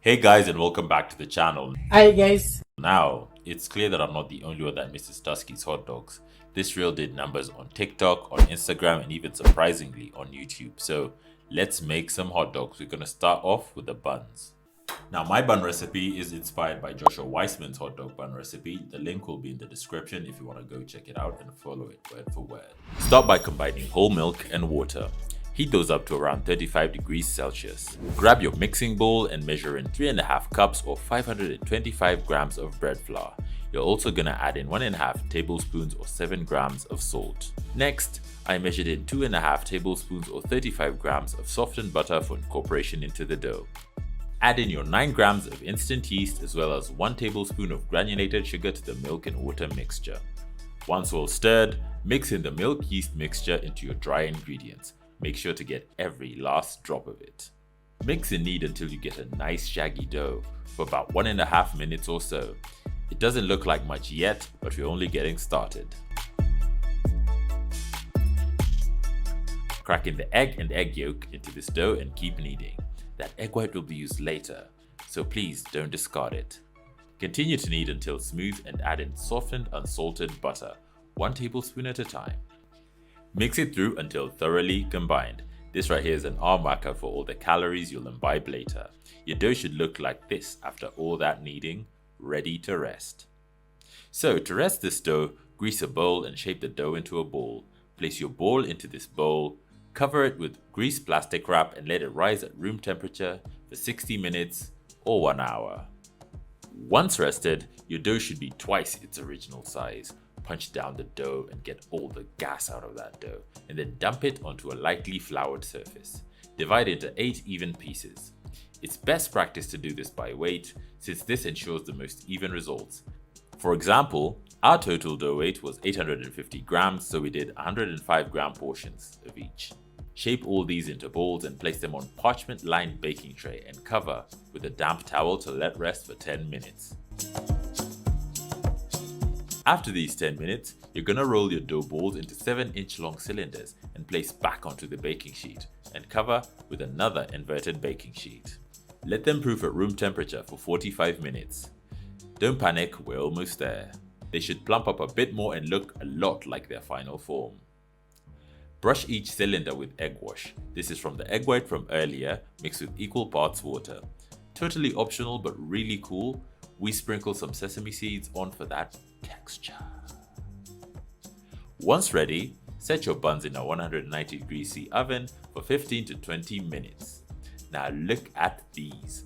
Hey guys, and welcome back to the channel. Hi guys. Now, it's clear that I'm not the only one that misses Tusky's hot dogs. This reel did numbers on TikTok, on Instagram, and even surprisingly on YouTube. So let's make some hot dogs. We're gonna start off with the buns. Now, my bun recipe is inspired by Joshua Weissman's hot dog bun recipe. The link will be in the description if you want to go check it out and follow it word for word. Start by combining whole milk and water. Heat those up to around 35 degrees Celsius. Grab your mixing bowl and measure in 3.5 cups or 525 grams of bread flour. You're also gonna add in 1.5 tablespoons or 7 grams of salt. Next, I measured in 2.5 tablespoons or 35 grams of softened butter for incorporation into the dough. Add in your 9 grams of instant yeast as well as 1 tablespoon of granulated sugar to the milk and water mixture. Once well stirred, mix in the milk yeast mixture into your dry ingredients. Make sure to get every last drop of it. Mix and knead until you get a nice shaggy dough for about 1.5 minutes or so. It doesn't look like much yet, but we're only getting started. Crack in the egg and egg yolk into this dough and keep kneading. That egg white will be used later, so please don't discard it. Continue to knead until smooth and add in softened unsalted butter, 1 tablespoon at a time. Mix it through until thoroughly combined. This right here is an hour marker for all the calories you'll imbibe later. Your dough should look like this after all that kneading, ready to rest. So to rest this dough, grease a bowl and shape the dough into a ball. Place your ball into this bowl, cover it with greased plastic wrap and let it rise at room temperature for 60 minutes or 1 hour. Once rested, your dough should be twice its original size. Punch down the dough and get all the gas out of that dough, and then dump it onto a lightly floured surface. Divide into 8 even pieces. It's best practice to do this by weight, since this ensures the most even results. For example, our total dough weight was 850 grams, so we did 105 gram portions of each. Shape all these into balls and place them on parchment-lined baking tray and cover with a damp towel to let rest for 10 minutes. After these 10 minutes, you're gonna roll your dough balls into 7-inch long cylinders and place back onto the baking sheet and cover with another inverted baking sheet. Let them proof at room temperature for 45 minutes. Don't panic, we're almost there. They should plump up a bit more and look a lot like their final form. Brush each cylinder with egg wash. This is from the egg white from earlier, mixed with equal parts water. Totally optional but really cool. We sprinkle some sesame seeds on for that texture. Once ready, set your buns in a 190 degrees C oven for 15 to 20 minutes. Now look at these.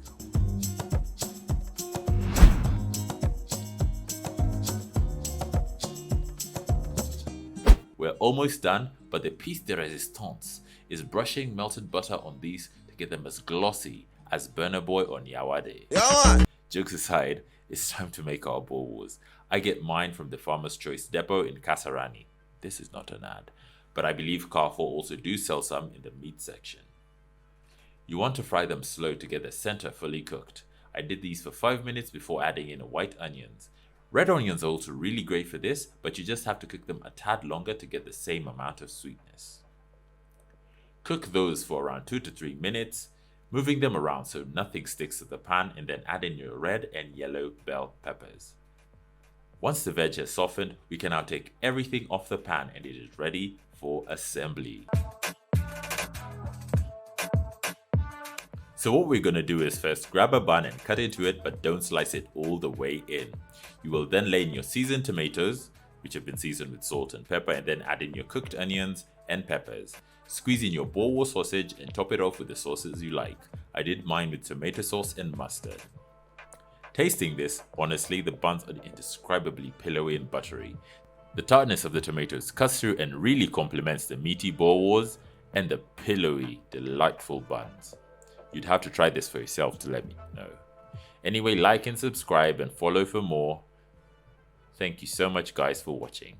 We're almost done, but the piece de resistance is brushing melted butter on these to get them as glossy as Burner Boy on Yawade. Jokes aside, it's time to make our boerewors. I get mine from the Farmer's Choice Depot in Kasarani. This is not an ad, but I believe Carrefour also do sell some in the meat section. You want to fry them slow to get the center fully cooked. I did these for 5 minutes before adding in white onions. Red onions are also really great for this, but you just have to cook them a tad longer to get the same amount of sweetness. Cook those for around 2 to 3 minutes, moving them around so nothing sticks to the pan, and then add in your red and yellow bell peppers. Once the veg has softened, we can now take everything off the pan and it is ready for assembly. So what we're going to do is first grab a bun and cut into it, but don't slice it all the way in. You will then lay in your seasoned tomatoes, which have been seasoned with salt and pepper, and then add in your cooked onions and peppers. Squeeze in your boerewors sausage and top it off with the sauces you like. I did mine with tomato sauce and mustard. Tasting this, honestly, the buns are indescribably pillowy and buttery. The tartness of the tomatoes cuts through and really complements the meaty boerewors and the pillowy, delightful buns. You'd have to try this for yourself to let me know. Anyway, like and subscribe and follow for more. Thank you so much guys for watching.